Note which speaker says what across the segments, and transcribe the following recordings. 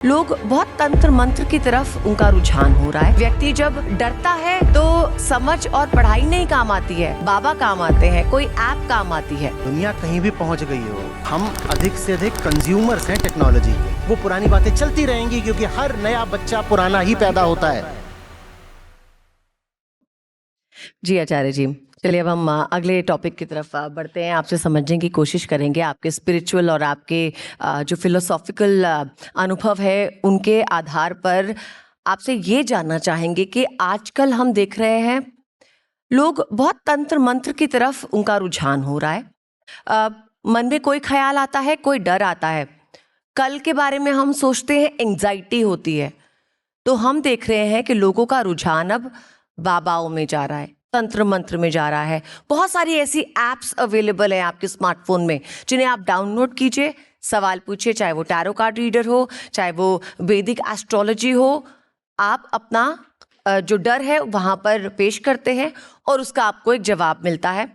Speaker 1: लोग बहुत तंत्र मंत्र की तरफ उनका रुझान हो रहा है। व्यक्ति जब डरता है तो समझ और पढ़ाई नहीं काम आती है, बाबा काम आते हैं, कोई ऐप काम आती है।
Speaker 2: दुनिया कहीं भी पहुंच गई हो, हम अधिक से अधिक कंज्यूमर्स हैं टेक्नोलॉजी के। वो पुरानी बातें चलती रहेंगी क्योंकि हर नया बच्चा पुराना ही पैदा होता है।
Speaker 1: जी आचार्य जी, चलिए अब हम अगले टॉपिक की तरफ बढ़ते हैं। आपसे समझने की कोशिश करेंगे आपके स्पिरिचुअल और आपके जो फिलोसॉफिकल अनुभव है उनके आधार पर आपसे ये जानना चाहेंगे कि आजकल हम देख रहे हैं लोग बहुत तंत्र मंत्र की तरफ उनका रुझान हो रहा है। मन में कोई ख्याल आता है, कोई डर आता है, कल के बारे में हम सोचते हैं, एंग्जाइटी होती है। तो हम देख रहे हैं कि लोगों का रुझान अब बाबाओं में जा रहा है, तंत्र मंत्र में जा रहा है। बहुत सारी ऐसी एप्स अवेलेबल हैं आपके स्मार्टफोन में जिन्हें आप डाउनलोड कीजिए, सवाल पूछिए, चाहे वो टैरो कार्ड रीडर हो, चाहे वो वैदिक एस्ट्रोलॉजी हो। आप अपना जो डर है वहाँ पर पेश करते हैं और उसका आपको एक जवाब मिलता है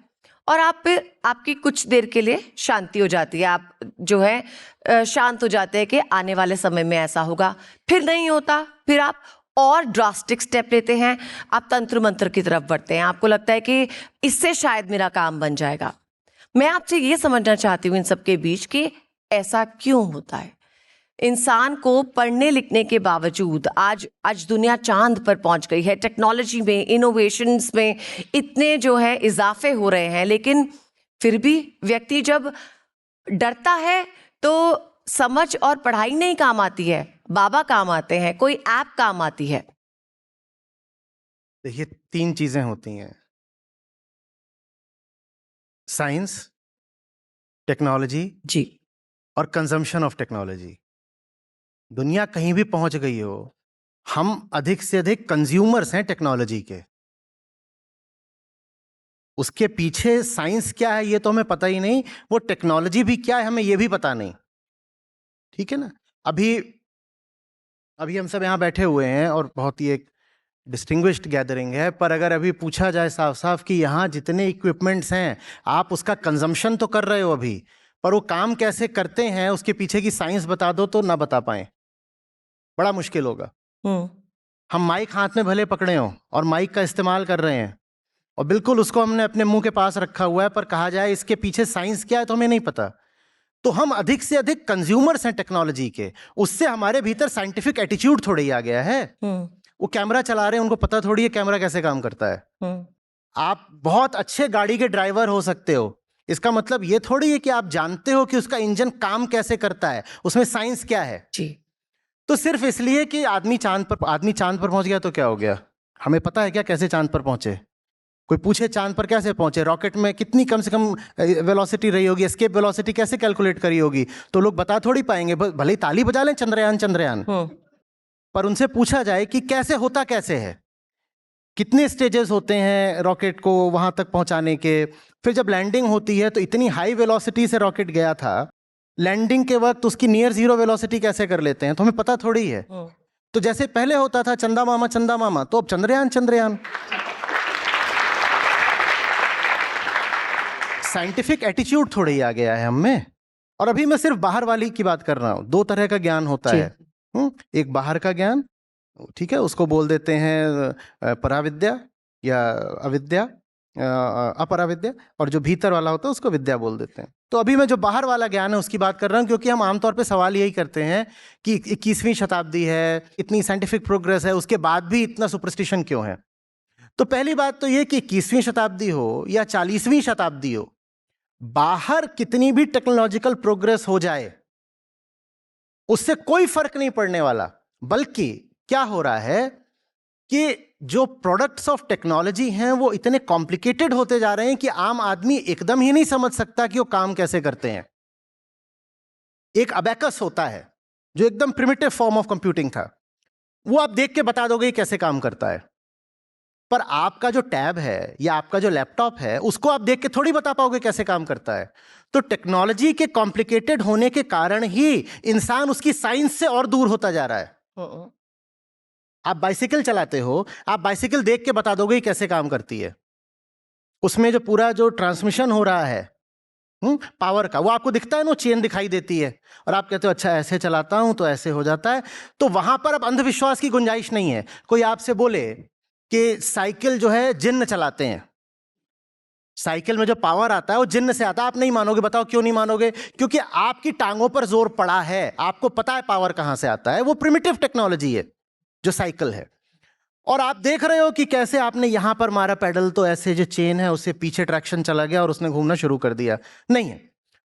Speaker 1: और आप पे आपकी कुछ देर के लिए शांति हो जाती है। आप जो है शांत हो जाते हैं कि आने वाले समय में ऐसा होगा, फिर नहीं होता, फिर आप और ड्रास्टिक स्टेप लेते हैं, आप तंत्र मंत्र की तरफ बढ़ते हैं। आपको लगता है कि इससे शायद मेरा काम बन जाएगा। मैं आपसे ये समझना चाहती हूँ इन सबके बीच कि ऐसा क्यों होता है। इंसान को पढ़ने लिखने के बावजूद आज दुनिया चांद पर पहुंच गई है, टेक्नोलॉजी में, इनोवेशंस में इतने जो है इजाफे हो रहे हैं, लेकिन फिर भी व्यक्ति जब डरता है तो समझ और पढ़ाई नहीं काम आती है, बाबा काम आते हैं, कोई ऐप काम आती है।
Speaker 2: देखिए, 3 चीजें होती हैं: साइंस, टेक्नोलॉजी
Speaker 1: जी
Speaker 2: और कंजम्पशन ऑफ टेक्नोलॉजी। दुनिया कहीं भी पहुंच गई हो, हम अधिक से अधिक कंज्यूमर्स हैं टेक्नोलॉजी के। उसके पीछे साइंस क्या है ये तो हमें पता ही नहीं, वो टेक्नोलॉजी भी क्या है हमें ये भी पता नहीं। ठीक है ना। अभी अभी हम सब यहाँ बैठे हुए हैं और बहुत ही एक डिस्टिंग्विश्ड गैदरिंग है, पर अगर अभी पूछा जाए साफ साफ कि यहाँ जितने इक्विपमेंट्स हैं आप उसका कंजम्पशन तो कर रहे हो अभी, पर वो काम कैसे करते हैं उसके पीछे की साइंस बता दो तो ना बता पाए, बड़ा मुश्किल होगा। हम माइक हाथ में भले पकड़े हों और माइक का इस्तेमाल कर रहे हैं और बिल्कुल उसको हमने अपने मुंह के पास रखा हुआ है, पर कहा जाए इसके पीछे साइंस क्या है तो हमें नहीं पता। तो हम अधिक से अधिक कंज्यूमर्स हैं टेक्नोलॉजी के, उससे हमारे भीतर साइंटिफिक एटीट्यूड थोड़ी आ गया है। वो कैमरा चला रहे हैं, उनको पता थोड़ी है कैमरा कैसे काम करता है। आप बहुत अच्छे गाड़ी के ड्राइवर हो सकते हो, इसका मतलब ये थोड़ी है कि आप जानते हो कि उसका इंजन काम कैसे करता है, उसमें साइंस क्या है।
Speaker 1: जी।
Speaker 2: तो सिर्फ इसलिए कि आदमी चांद पर पहुंच गया तो क्या हो गया? हमें पता है क्या कैसे चांद पर पहुंचे? कोई पूछे चांद पर कैसे पहुंचे, रॉकेट में कितनी कम से कम वेलोसिटी रही होगी, एस्केप वेलोसिटी कैसे कैलकुलेट करी होगी, तो लोग बता थोड़ी पाएंगे। भले ही ताली बजा लें चंद्रयान, पर उनसे पूछा जाए कि कैसे होता कैसे है, कितने स्टेजेस होते हैं रॉकेट को वहां तक पहुंचाने के, फिर जब लैंडिंग होती है तो इतनी हाई वेलोसिटी से रॉकेट गया था, लैंडिंग के वक्त उसकी नियर जीरो वेलोसिटी कैसे कर लेते हैं, तो हमें पता थोड़ी है। तो जैसे पहले होता था चंदा मामा, तो अब चंद्रयान। साइंटिफिक एटीट्यूड थोड़ा ही आ गया है हम में। और अभी मैं सिर्फ बाहर वाली की बात कर रहा हूं। 2 तरह का ज्ञान होता है। एक बाहर का ज्ञान, ठीक है, उसको बोल देते हैं पराविद्या या अविद्या, अपराविद्या, और जो भीतर वाला होता है उसको विद्या बोल देते हैं। तो अभी मैं जो बाहर वाला ज्ञान है उसकी बात कर रहा हूं, क्योंकि हम आमतौर पे सवाल यही करते हैं कि 21वीं शताब्दी है, इतनी साइंटिफिक प्रोग्रेस है, उसके बाद भी इतना सुपरस्टिशन क्यों है। तो पहली बात तो ये कि 21वीं शताब्दी हो या 40वीं शताब्दी हो, बाहर कितनी भी टेक्नोलॉजिकल प्रोग्रेस हो जाए उससे कोई फर्क नहीं पड़ने वाला। बल्कि क्या हो रहा है कि जो प्रोडक्ट्स ऑफ टेक्नोलॉजी हैं वो इतने कॉम्प्लिकेटेड होते जा रहे हैं कि आम आदमी एकदम ही नहीं समझ सकता कि वो काम कैसे करते हैं। एक अबैकस होता है जो एकदम प्रिमिटिव फॉर्म ऑफ कंप्यूटिंग था, वो आप देख के बता दोगे कैसे काम करता है, पर आपका जो टैब है या आपका जो लैपटॉप है उसको आप देख के थोड़ी बता पाओगे कैसे काम करता है। तो टेक्नोलॉजी के कॉम्प्लिकेटेड होने के कारण ही इंसान उसकी साइंस से और दूर होता जा रहा है। आप बाइसिकल चलाते हो, आप बाइसिकल देख के बता दोगे कैसे काम करती है, उसमें जो पूरा जो ट्रांसमिशन हो रहा है पावर का, वो आपको दिखता है ना, चेन दिखाई देती है और आप कहते हो अच्छा ऐसे चलाता हूं तो ऐसे हो जाता है। तो वहां पर अब अंधविश्वास की गुंजाइश नहीं है। कोई आपसे बोले कि साइकिल जो है जिन्न चलाते हैं, साइकिल में जो पावर आता है वो जिन्न से आता है, आप नहीं मानोगे। बताओ क्यों नहीं मानोगे? क्योंकि आपकी टांगों पर जोर पड़ा है, आपको पता है पावर कहां से आता है। वो प्रिमिटिव टेक्नोलॉजी है जो साइकिल है। और आप देख रहे हो कि कैसे आपने यहां पर मारा पेडल तो ऐसे जो चेन है उससे पीछे ट्रैक्शन चला गया और उसने घूमना शुरू कर दिया। नहीं है,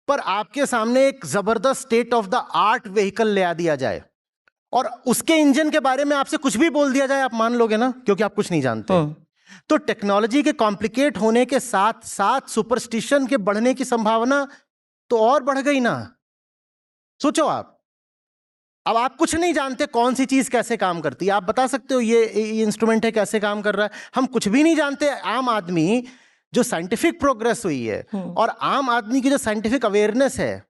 Speaker 2: पर आपके सामने एक जबरदस्त state of the art vehicle ले आ दिया जाए और उसके इंजन के बारे में आपसे कुछ भी बोल दिया जाए, आप मान लोगे ना, क्योंकि आप कुछ नहीं जानते। तो टेक्नोलॉजी के कॉम्प्लिकेट होने के साथ साथ सुपरस्टिशन के बढ़ने की संभावना तो और बढ़ गई ना। सोचो आप, अब आप कुछ नहीं जानते कौन सी चीज कैसे काम करती है। आप बता सकते हो ये इंस्ट्रूमेंट है कैसे काम कर रहा है, हम कुछ भी नहीं जानते। आम आदमी जो साइंटिफिक प्रोग्रेस हुई है और आम आदमी की जो साइंटिफिक अवेयरनेस है,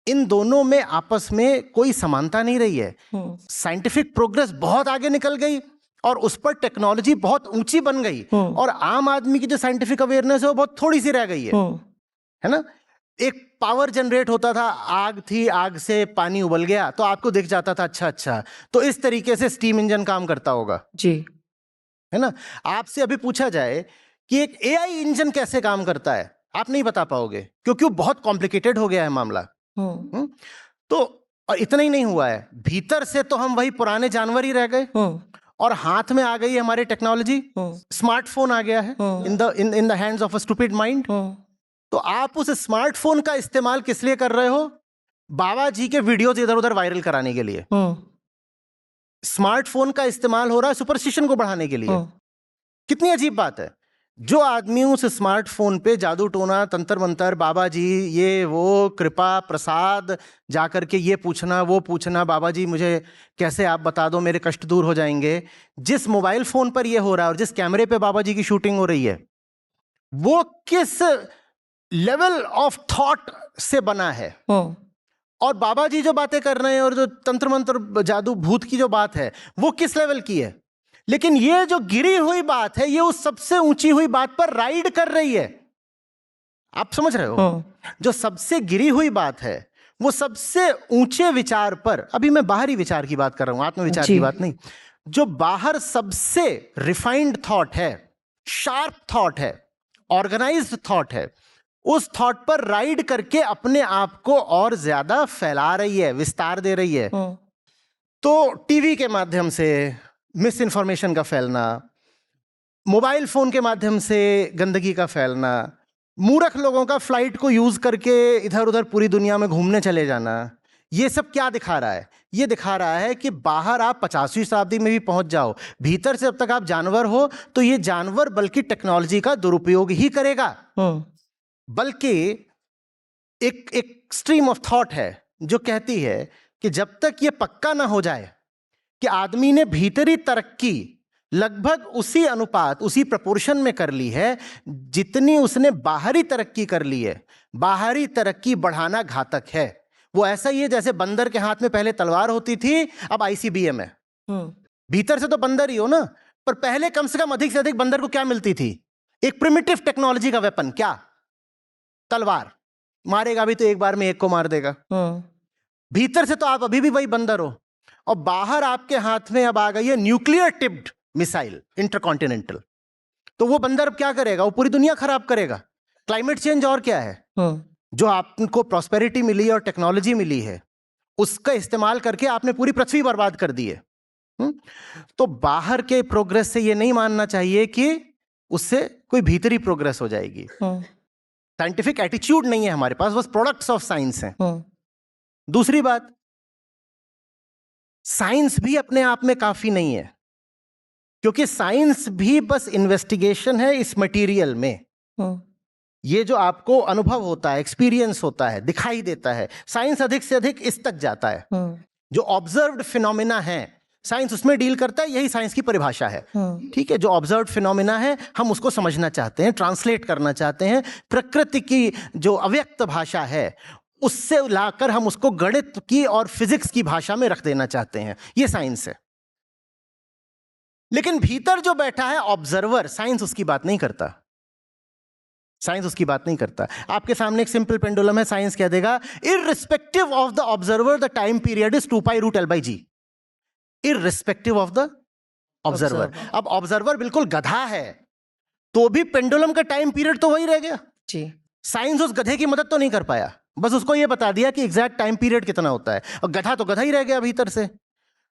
Speaker 2: इन दोनों में आपस में कोई समानता नहीं रही है। साइंटिफिक प्रोग्रेस बहुत आगे निकल गई और उस पर टेक्नोलॉजी बहुत ऊंची बन गई और आम आदमी की जो साइंटिफिक अवेयरनेस है वो बहुत थोड़ी सी रह गई है ना। एक पावर जनरेट होता था, आग थी, आग से पानी उबल गया तो आपको दिख जाता था अच्छा तो इस तरीके से स्टीम इंजन काम करता होगा
Speaker 1: जी,
Speaker 2: है ना। आपसे अभी पूछा जाए कि एक एआई इंजन कैसे काम करता है, आप नहीं बता पाओगे क्योंकि वो बहुत कॉम्प्लिकेटेड हो गया है मामला। तो और इतना ही नहीं हुआ है, भीतर से तो हम वही पुराने जानवर ही रह गए और हाथ में आ गई है हमारी टेक्नोलॉजी। स्मार्टफोन आ गया है in the hands of a stupid mind. तो आप उस स्मार्टफोन का इस्तेमाल किस लिए कर रहे हो? बाबा जी के वीडियोज इधर उधर वायरल कराने के लिए। स्मार्टफोन का इस्तेमाल हो रहा है सुपरस्टिशन को बढ़ाने के लिए। कितनी अजीब बात है। जो आदमी उस स्मार्टफोन पे जादू टोना तंत्र मंत्र, बाबा जी ये वो, कृपा प्रसाद, जाकर के ये पूछना वो पूछना, बाबा जी मुझे कैसे आप बता दो मेरे कष्ट दूर हो जाएंगे। जिस मोबाइल फोन पर ये हो रहा है और जिस कैमरे पे बाबा जी की शूटिंग हो रही है, वो किस लेवल ऑफ थॉट से बना है। और बाबा जी जो बातें कर रहे हैं और जो तंत्र मंत्र जादू भूत की जो बात है वो किस लेवल की है। लेकिन ये जो गिरी हुई बात है ये उस सबसे ऊंची हुई बात पर राइड कर रही है। आप समझ रहे हो? जो सबसे गिरी हुई बात है वो सबसे ऊंचे विचार पर, अभी मैं बाहरी विचार की बात कर रहा हूं, आत्मविचार की बात नहीं, जो बाहर सबसे रिफाइंड थॉट है, शार्प थॉट है, ऑर्गेनाइज्ड थॉट है, उस थॉट पर राइड करके अपने आप को और ज्यादा फैला रही है, विस्तार दे रही है। तो टीवी के माध्यम से मिस इन्फॉर्मेशन का फैलना, मोबाइल फोन के माध्यम से गंदगी का फैलना, मूर्ख लोगों का फ्लाइट को यूज करके इधर उधर पूरी दुनिया में घूमने चले जाना, ये सब क्या दिखा रहा है? ये दिखा रहा है कि बाहर आप 50वीं शताब्दी में भी पहुंच जाओ, भीतर से जब तक आप जानवर हो तो ये जानवर बल्कि टेक्नोलॉजी का दुरुपयोग ही करेगा। बल्कि एक स्ट्रीम ऑफ थॉट है जो कहती है कि जब तक ये पक्का ना हो जाए कि आदमी ने भीतरी तरक्की लगभग उसी अनुपात, उसी प्रपोर्शन में कर ली है जितनी उसने बाहरी तरक्की कर ली है। बाहरी तरक्की बढ़ाना घातक है। वो ऐसा ही है जैसे बंदर के हाथ में पहले तलवार होती थी, अब आईसीबीएम है। भीतर से तो बंदर ही हो ना, पर पहले कम से अधिक बंदर को क्या मिलती थी? एक प्रिमिटिव टेक्नोलॉजी का वेपन। क्या? तलवार। मारेगा भी तो एक बार में एक को मार देगा। भीतर से तो आप अभी भी वही बंदर हो और बाहर आपके हाथ में अब आ गई है न्यूक्लियर टिप्ड मिसाइल, इंटरकॉन्टिनेंटल। तो वो बंदर अब क्या करेगा? वो पूरी दुनिया खराब करेगा। क्लाइमेट चेंज और क्या है? जो आपको प्रॉस्पेरिटी मिली है और टेक्नोलॉजी मिली है उसका इस्तेमाल करके आपने पूरी पृथ्वी बर्बाद कर दी है। तो बाहर के प्रोग्रेस से ये नहीं मानना चाहिए कि उससे कोई भीतरी प्रोग्रेस हो जाएगी। साइंटिफिक एटीट्यूड नहीं है हमारे पास, बस प्रोडक्ट्स ऑफ साइंस हैं। दूसरी बात, साइंस भी अपने आप में काफी नहीं है, क्योंकि साइंस भी बस इन्वेस्टिगेशन है इस मटेरियल में। ये जो आपको अनुभव होता है, एक्सपीरियंस होता है, दिखाई देता है, साइंस अधिक से अधिक इस तक जाता है। जो ऑब्जर्व्ड फिनोमिना है साइंस उसमें डील करता है, यही साइंस की परिभाषा है। ठीक है, जो ऑब्जर्व्ड फिनोमिना है हम उसको समझना चाहते हैं, ट्रांसलेट करना चाहते हैं। प्रकृति की जो अव्यक्त भाषा है उससे लाकर हम उसको गणित की और फिजिक्स की भाषा में रख देना चाहते हैं, ये साइंस है। लेकिन भीतर जो बैठा है ऑब्जर्वर, साइंस उसकी बात नहीं करता। साइंस उसकी बात नहीं करता। आपके सामने एक सिंपल पेंडुलम है, साइंस कह देगा irrespective of the observer the time period is 2π√L/g, irrespective of the observer. अब ऑब्जर्वर बिल्कुल गधा है तो भी पेंडुलम का टाइम पीरियड तो वही रह गया
Speaker 1: जी।
Speaker 2: साइंस उस गधे की मदद तो नहीं कर पाया, बस उसको ये बता दिया कि एग्जैक्ट टाइम पीरियड कितना होता है, और गधा तो गधा ही रह गया भीतर से।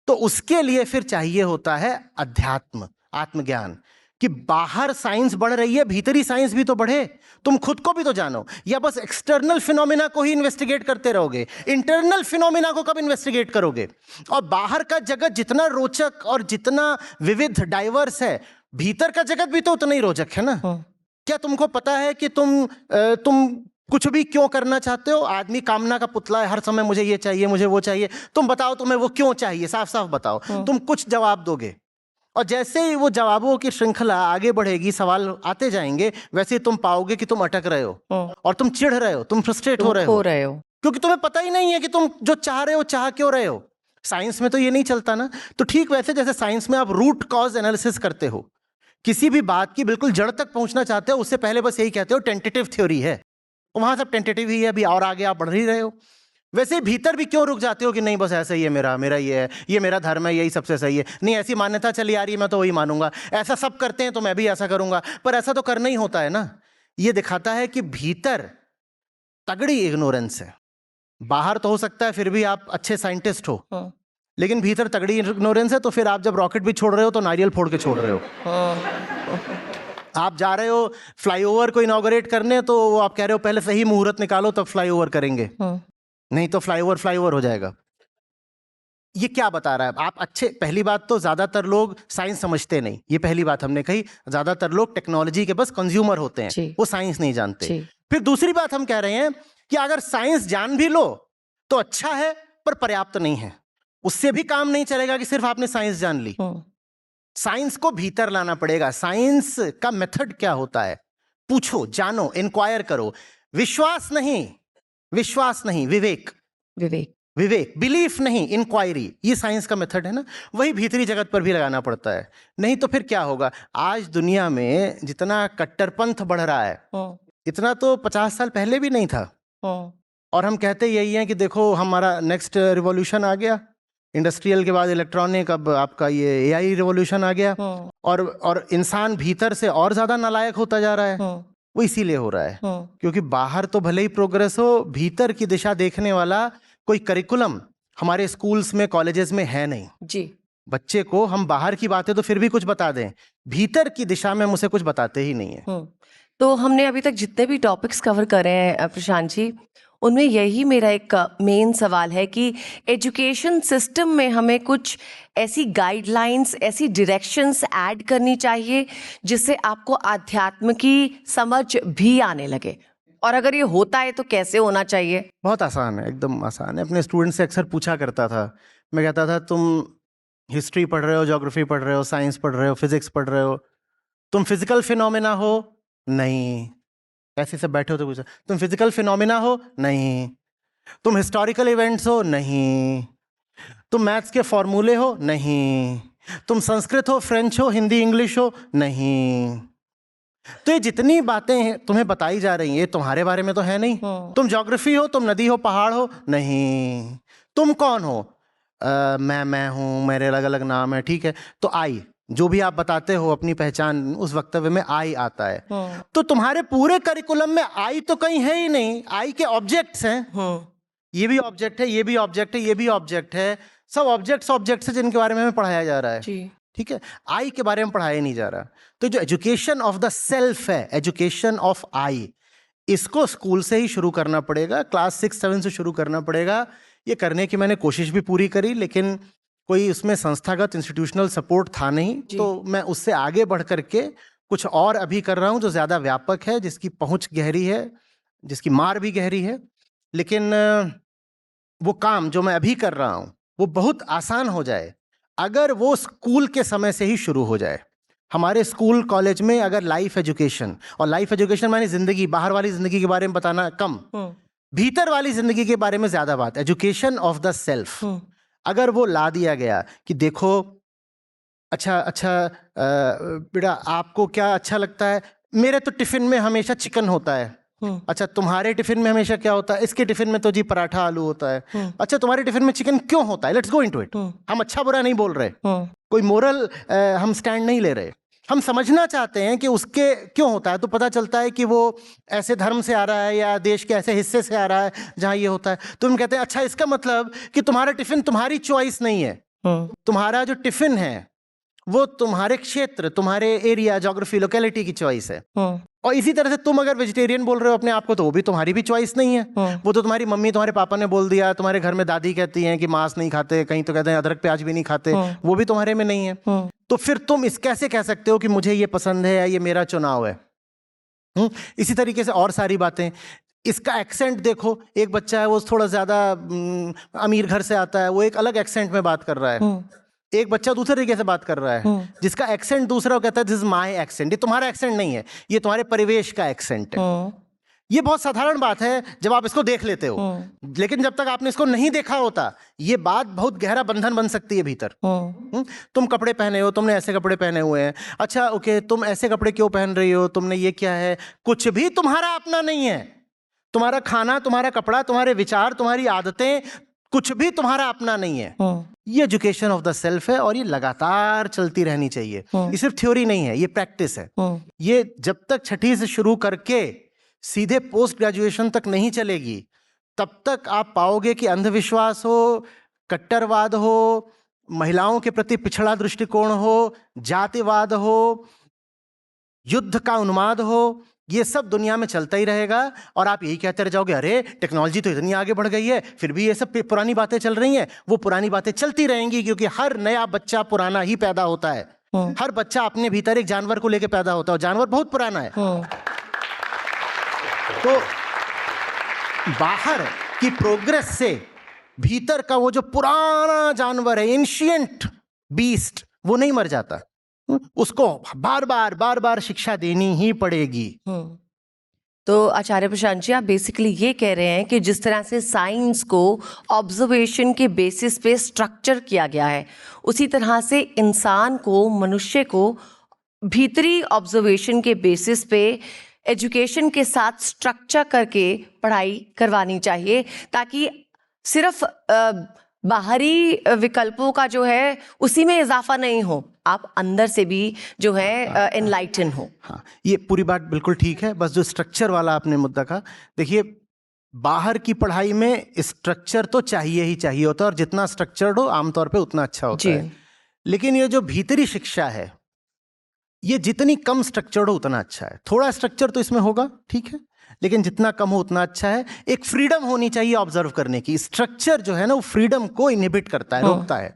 Speaker 2: तो उसके लिए फिर चाहिए होता है अध्यात्म, आत्मज्ञान, कि बाहर साइंस बढ़ रही है, भीतरी साइंस भी तो बढ़े, तुम खुद को भी तो जानो। या बस एक्सटर्नल फिनोमिना को ही इन्वेस्टिगेट करते रहोगे, इंटरनल फिनोमिना को कब इन्वेस्टिगेट करोगे? और बाहर का जगत जितना रोचक और जितना विविध डाइवर्स है, भीतर का जगत भी तो उतना ही रोचक है ना। क्या तुमको पता है कि तुम कुछ भी क्यों करना चाहते हो? आदमी कामना का पुतला है, हर समय मुझे ये चाहिए, मुझे वो चाहिए। तुम बताओ तुम्हें वो क्यों चाहिए, साफ साफ बताओ। तुम कुछ जवाब दोगे, और जैसे ही वो जवाबों की श्रृंखला आगे बढ़ेगी, सवाल आते जाएंगे, वैसे ही तुम पाओगे कि तुम अटक रहे हो और तुम चिढ़ रहे हो, तुम फ्रस्ट्रेट हो रहे हो, क्योंकि तुम्हें पता ही नहीं है कि तुम जो चाह रहे हो चाह क्यों रहे हो। साइंस में तो ये नहीं चलता ना। तो ठीक वैसे जैसे साइंस में आप रूट कॉज एनालिसिस करते हो, किसी भी बात की बिल्कुल जड़ तक पहुंचना चाहते हो, उससे पहले बस यही कहते हो टेंटेटिव थ्योरी है, वहां सब टेंटेटिव ही है, अभी और आगे आप बढ़ ही रहे हो। वैसे भीतर भी क्यों रुक जाते हो कि नहीं बस ऐसा ही है, मेरा ये है, ये मेरा धर्म है, यही सबसे सही है, नहीं ऐसी मान्यता चली आ रही है, मैं तो वही मानूंगा, ऐसा सब करते हैं तो मैं भी ऐसा करूंगा। पर ऐसा तो करना ही होता है ना। ये दिखाता है कि भीतर तगड़ी इग्नोरेंस है। बाहर तो हो सकता है फिर भी आप अच्छे साइंटिस्ट हो, लेकिन भीतर तगड़ी इग्नोरेंस है। तो फिर आप जब रॉकेट भी छोड़ रहे हो तो नारियल फोड़ के छोड़ रहे हो। आप जा रहे हो फ्लाईओवर को इनॉग्रेट करने, तो वो आप कह रहे हो पहले सही मुहूर्त निकालो तब फ्लाईओवर करेंगे, नहीं तो फ्लाईओवर हो जाएगा। ये क्या बता रहा है? आप अच्छे, पहली बात तो ज्यादातर लोग साइंस समझते नहीं, ये पहली बात हमने कही। ज्यादातर लोग टेक्नोलॉजी के बस कंज्यूमर होते हैं, वो साइंस नहीं जानते। फिर दूसरी बात हम कह रहे हैं कि अगर साइंस जान भी लो तो अच्छा है, पर पर्याप्त नहीं है। उससे भी काम नहीं चलेगा कि सिर्फ आपने साइंस जान ली। साइंस को भीतर लाना पड़ेगा। साइंस का मेथड क्या होता है? पूछो, जानो, इंक्वायर करो। विश्वास नहीं, विवेक, बिलीफ नहीं, इंक्वायरी, ये साइंस का मेथड है ना। वही भीतरी जगत पर भी लगाना पड़ता है, नहीं तो फिर क्या होगा? आज दुनिया में जितना कट्टरपंथ बढ़ रहा है, इतना तो 50 साल पहले भी नहीं था। और हम कहते यही हैं कि देखो हमारा नेक्स्ट रिवॉल्यूशन आ गया, इंडस्ट्रियल के बाद इलेक्ट्रॉनिक, अब आपका ये AI रिवॉल्यूशन आ गया। और इंसान भीतर से और ज्यादा नालायक होता जा रहा है। वो इसीलिए हो रहा है क्योंकि बाहर तो भले ही प्रोग्रेस हो, भीतर की दिशा देखने वाला कोई करिकुलम हमारे स्कूल्स में, कॉलेजेस में है नहीं जी। बच्चे को हम बाहर की बातें तो फिर भी कुछ बता दें, भीतर की दिशा में मुझे कुछ बताते ही नहीं है।
Speaker 1: तो हमने अभी तक जितने भी टॉपिक्स कवर करे हैं प्रशांत जी, उनमें यही मेरा एक मेन सवाल है कि एजुकेशन सिस्टम में हमें कुछ ऐसी गाइडलाइंस, ऐसी डायरेक्शंस ऐड करनी चाहिए जिससे आपको आध्यात्म की समझ भी आने लगे। और अगर ये होता है तो कैसे होना चाहिए?
Speaker 2: बहुत आसान है, एकदम आसान है। अपने स्टूडेंट से अक्सर पूछा करता था, मैं कहता था तुम हिस्ट्री पढ़ रहे हो, ज्योग्राफी पढ़ रहे हो, साइंस पढ़ रहे हो, फिजिक्स पढ़ रहे हो, तुम फिजिकल फिनोमिना हो? नहीं। ऐसे सब बैठे हो तो पूछा, तुम फिजिकल फिनोमिना हो? नहीं। तुम हिस्टोरिकल इवेंट्स हो? नहीं। तुम मैथ्स के फॉर्मूले हो? नहीं। तुम संस्कृत हो, फ्रेंच हो, हिंदी इंग्लिश हो? नहीं। तो ये जितनी बातें तुम्हें बताई जा रही हैं, ये तुम्हारे बारे में तो है नहीं। तुम ज्योग्राफी हो, तुम नदी हो, पहाड़ हो? नहीं। तुम कौन हो? मैं हूं, मेरे अलग अलग नाम है, ठीक है। तो आई, जो भी आप बताते हो अपनी पहचान, उस वक्तव्य में आई आता है। तो तुम्हारे पूरे करिकुलम में आई तो कहीं है ही नहीं। आई के ऑब्जेक्ट्स हैं, ये भी ऑब्जेक्ट है, ये भी ऑब्जेक्ट है, ये भी ऑब्जेक्ट है, सब ऑब्जेक्ट्स है जिनके बारे में हमें पढ़ाया जा रहा है, ठीक है। आई के बारे में पढ़ाया नहीं जा रहा। तो जो एजुकेशन ऑफ द सेल्फ है, एजुकेशन ऑफ आई, इसको स्कूल से ही शुरू करना पड़ेगा, क्लास 6-7 से शुरू करना पड़ेगा। ये करने की मैंने कोशिश भी पूरी करी, लेकिन कोई उसमें संस्थागत इंस्टीट्यूशनल सपोर्ट था नहीं, तो मैं उससे आगे बढ़ करके कुछ और अभी कर रहा हूँ जो ज़्यादा व्यापक है, जिसकी पहुँच गहरी है, जिसकी मार भी गहरी है। लेकिन वो काम जो मैं अभी कर रहा हूँ वो बहुत आसान हो जाए अगर वो स्कूल के समय से ही शुरू हो जाए। हमारे स्कूल कॉलेज में अगर लाइफ एजुकेशन, और लाइफ एजुकेशन माने जिंदगी, बाहर वाली जिंदगी के बारे में बताना कम, भीतर वाली जिंदगी के बारे में ज्यादा बात, एजुकेशन ऑफ द सेल्फ, अगर वो ला दिया गया कि देखो अच्छा बेटा आपको क्या अच्छा लगता है, मेरे तो टिफिन में हमेशा चिकन होता है। अच्छा, तुम्हारे टिफिन में हमेशा क्या होता है? इसके टिफिन में तो जी पराठा आलू होता है। अच्छा, तुम्हारे टिफिन में चिकन क्यों होता है? Let's go into it. हम अच्छा बुरा नहीं बोल रहे, कोई मोरल हम स्टैंड नहीं ले रहे, हम समझना चाहते हैं कि उसके क्यों होता है। तो पता चलता है कि वो ऐसे धर्म से आ रहा है या देश के ऐसे हिस्से से आ रहा है जहां ये होता है। तो हम कहते हैं अच्छा, इसका मतलब कि तुम्हारा टिफिन तुम्हारी चॉइस नहीं है। तुम्हारा जो टिफिन है वो तुम्हारे क्षेत्र, तुम्हारे एरिया, ज्योग्राफी, लोकेलिटी की चॉइस है। और इसी तरह से तुम अगर वेजिटेरियन बोल रहे हो अपने आप को, तो वो भी तुम्हारी भी चॉइस नहीं है। वो तो तुम्हारी मम्मी, तुम्हारे पापा ने बोल दिया, तुम्हारे घर में दादी कहती हैं कि मांस नहीं खाते, कहीं तो कहते हैं अदरक प्याज भी नहीं खाते, वो भी तुम्हारे में नहीं है। तो फिर तुम इस कैसे कह सकते हो कि मुझे ये पसंद है या ये मेरा चुनाव है? इसी तरीके से और सारी बातें। इसका एक्सेंट देखो, एक बच्चा है वो थोड़ा ज्यादा अमीर घर से आता है, वो एक अलग एक्सेंट में बात कर रहा है। एक बच्चा दूसरे तरीके से बात कर रहा है जिसका एक्सेंट दूसरा, वो कहता है दिस इज माय एक्सेंट। ये तुम्हारा एक्सेंट नहीं है, ये तुम्हारे परिवेश का एक्सेंट है। ये बहुत साधारण बात है जब आप इसको देख लेते हो, लेकिन जब तक आपने इसको नहीं देखा होता, ये बात बहुत गहरा बंधन बन सकती है भीतर। तुम कपड़े पहने हो, तुमने ऐसे कपड़े पहने हुए हैं। अच्छा ओके, तुम ऐसे कपड़े क्यों पहन रही हो, तुमने ये क्या है? कुछ भी तुम्हारा अपना नहीं है। तुम्हारा खाना, तुम्हारा कपड़ा, तुम्हारे विचार, तुम्हारी आदतें, कुछ भी तुम्हारा अपना नहीं है। ये एजुकेशन ऑफ द सेल्फ है और ये लगातार चलती रहनी चाहिए। ये सिर्फ थ्योरी नहीं है, ये प्रैक्टिस है। ये जब तक छठी से शुरू करके सीधे पोस्ट ग्रेजुएशन तक नहीं चलेगी, तब तक आप पाओगे कि अंधविश्वास हो, कट्टरवाद हो, महिलाओं के प्रति पिछड़ा दृष्टिकोण हो, जातिवाद हो, युद्ध का उन्माद हो, ये सब दुनिया में चलता ही रहेगा। और आप यही कहते रह जाओगे अरे टेक्नोलॉजी तो इतनी आगे बढ़ गई है, फिर भी ये सब पुरानी बातें चल रही हैं। वो पुरानी बातें चलती रहेंगी, क्योंकि हर नया बच्चा पुराना ही पैदा होता है। हर बच्चा अपने भीतर एक जानवर को लेकर पैदा होता है, और जानवर बहुत पुराना है। तो बाहर की प्रोग्रेस से भीतर का वो जो पुराना जानवर है, एंशिएंट बीस्ट, वो नहीं मर जाता। उसको बार बार शिक्षा देनी ही पड़ेगी।
Speaker 1: तो आचार्य प्रशांत जी, आप बेसिकली ये कह रहे हैं कि जिस तरह से साइंस को ऑब्जर्वेशन के बेसिस पे स्ट्रक्चर किया गया है, उसी तरह से इंसान को, मनुष्य को भीतरी ऑब्जर्वेशन के बेसिस पे एजुकेशन के साथ स्ट्रक्चर करके पढ़ाई करवानी चाहिए, ताकि सिर्फ बाहरी विकल्पों का जो है उसी में इजाफा नहीं हो, आप अंदर से भी जो है एनलाइटन हो।
Speaker 2: हाँ, ये पूरी बात बिल्कुल ठीक है। बस जो स्ट्रक्चर वाला आपने मुद्दा कहा, देखिए बाहर की पढ़ाई में स्ट्रक्चर तो चाहिए ही चाहिए होता है, और जितना स्ट्रक्चर्ड हो आमतौर पे उतना अच्छा होता है। लेकिन ये जो भीतरी शिक्षा है, ये जितनी कम स्ट्रक्चर्ड हो उतना अच्छा है। थोड़ा स्ट्रक्चर तो इसमें होगा, ठीक है, लेकिन जितना कम हो उतना अच्छा है। एक फ्रीडम होनी चाहिए ऑब्जर्व करने की। स्ट्रक्चर जो है ना, वो फ्रीडम को इनहिबिट करता है, रोकता है।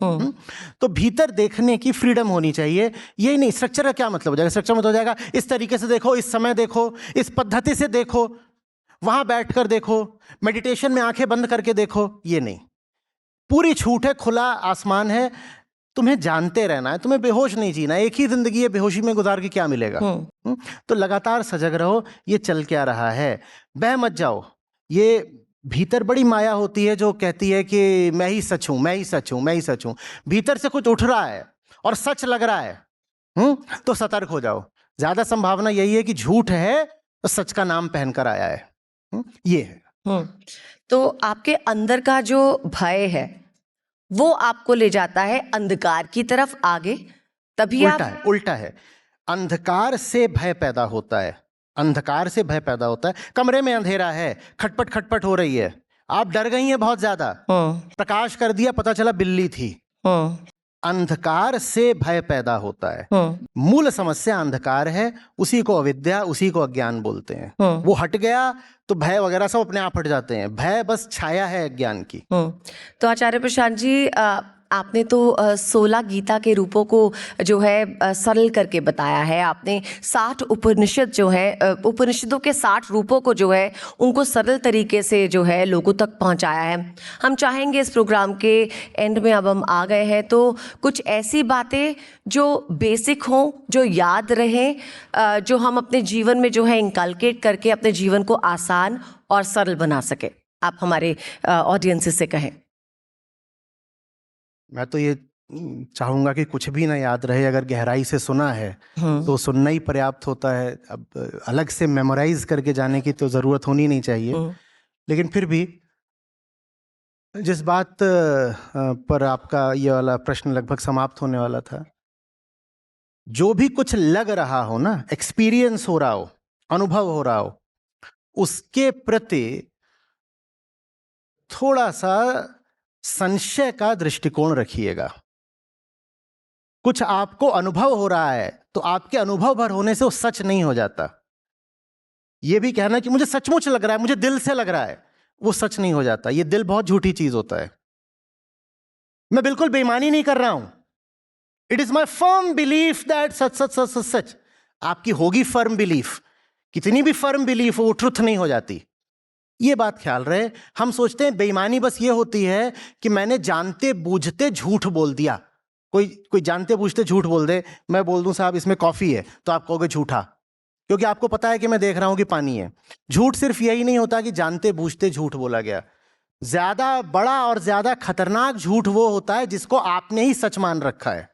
Speaker 2: तो भीतर देखने की फ्रीडम होनी चाहिए। यही नहीं, स्ट्रक्चर का क्या मतलब हो जाएगा? स्ट्रक्चर मतलब हो जाएगा इस तरीके से देखो, इस समय देखो, इस पद्धति से देखो, वहां बैठकर देखो, मेडिटेशन में आंखें बंद करके देखो। ये नहीं, पूरी छूट है, खुला आसमान है। तुम्हें जानते रहना है, तुम्हें बेहोश नहीं जीना। एक ही जिंदगी है, बेहोशी में गुजार के क्या मिलेगा? तो लगातार सजग रहो, ये चल क्या रहा है, बह मत जाओ। ये भीतर बड़ी माया होती है जो कहती है कि मैं ही सच हूं, मैं ही सच हूं, मैं ही सच हूं। भीतर से कुछ उठ रहा है और सच लग रहा है, तो सतर्क हो जाओ। ज्यादा संभावना यही है कि झूठ है तो सच का नाम पहनकर आया है। ये है।
Speaker 1: तो आपके अंदर का जो भय है वो आपको ले जाता है अंधकार की तरफ आगे, तभी
Speaker 2: उल्टा है। अंधकार से भय पैदा होता है, अंधकार से भय पैदा होता है। कमरे में अंधेरा है, खटपट खटपट हो रही है, आप डर गई हैं बहुत ज्यादा, प्रकाश कर दिया, पता चला बिल्ली थी। अंधकार से भय पैदा होता है। मूल समस्या अंधकार है, उसी को अविद्या, उसी को अज्ञान बोलते हैं। वो हट गया तो भय वगैरह सब अपने आप हट जाते हैं। भय बस छाया है ज्ञान की।
Speaker 1: तो आचार्य प्रशांत जी, आपने तो 16 गीता के रूपों को जो है सरल करके बताया है। आपने 60 उपनिषद जो है, उपनिषदों के 60 रूपों को जो है उनको सरल तरीके से जो है लोगों तक पहुंचाया है। हम चाहेंगे इस प्रोग्राम के एंड में, अब हम आ गए हैं, तो कुछ ऐसी बातें जो बेसिक हों, जो याद रहें, जो हम अपने जीवन में जो है इनकलकेट करके अपने जीवन को आसान और सरल बना सके। आप हमारे ऑडियंस से कहें।
Speaker 2: मैं तो ये चाहूंगा कि कुछ भी ना याद रहे, अगर गहराई से सुना है तो सुनना ही पर्याप्त होता है। अब अलग से मेमोराइज करके जाने की तो ज़रूरत होनी नहीं चाहिए। लेकिन फिर भी जिस बात पर आपका ये वाला प्रश्न लगभग समाप्त होने वाला था, जो भी कुछ लग रहा हो ना, एक्सपीरियंस हो रहा हो, अनुभव हो रहा हो, उसके प्रति थोड़ा सा संशय का दृष्टिकोण रखिएगा। कुछ आपको अनुभव हो रहा है तो आपके अनुभव भर होने से वो सच नहीं हो जाता। ये भी कहना कि मुझे सचमुच लग रहा है, मुझे दिल से लग रहा है, वो सच नहीं हो जाता। ये दिल बहुत झूठी चीज होता है। मैं बिल्कुल बेईमानी नहीं कर रहा हूं। It is my firm belief that such such such such such. आपकी होगी फर्म बिलीफ, कितनी भी फर्म बिलीफ हो वो ट्रुथ नहीं हो जाती। ये बात ख्याल रहे। हम सोचते हैं बेईमानी बस ये होती है कि मैंने जानते बूझते झूठ बोल दिया। कोई जानते बूझते झूठ बोल दे, मैं बोल दूं साहब इसमें कॉफी है, तो आप कहोगे झूठा, क्योंकि आपको पता है कि मैं देख रहा हूं कि पानी है। झूठ सिर्फ यही नहीं होता कि जानते बूझते झूठ बोला गया। ज्यादा बड़ा और ज्यादा खतरनाक झूठ वो होता है जिसको आपने ही सच मान रखा है।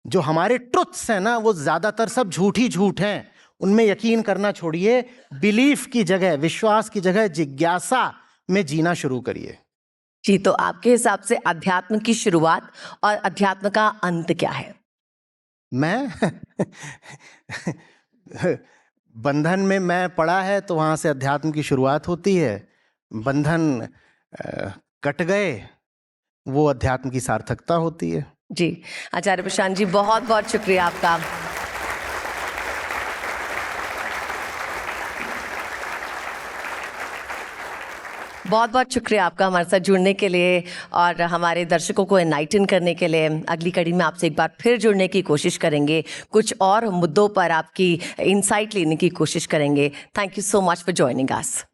Speaker 2: जो हमारे ट्रुथ्स हैं ना, वो ज्यादातर सब झूठ ही झूठ हैं। उनमें यकीन करना छोड़िए। बिलीफ की जगह, विश्वास की जगह जिज्ञासा में जीना शुरू करिए।
Speaker 1: जी, तो आपके हिसाब से अध्यात्म की शुरुआत और अध्यात्म का अंत क्या है?
Speaker 2: मैं बंधन में मैं पड़ा है तो वहां से अध्यात्म की शुरुआत होती है। बंधन कट गए, वो अध्यात्म की सार्थकता होती है।
Speaker 1: जी, आचार्य प्रशांत जी, बहुत बहुत शुक्रिया आपका। बहुत बहुत शुक्रिया आपका हमारे साथ जुड़ने के लिए और हमारे दर्शकों को एनलाइटन करने के लिए। अगली कड़ी में आपसे एक बार फिर जुड़ने की कोशिश करेंगे, कुछ और मुद्दों पर आपकी इंसाइट लेने की कोशिश करेंगे। Thank you so much for joining us.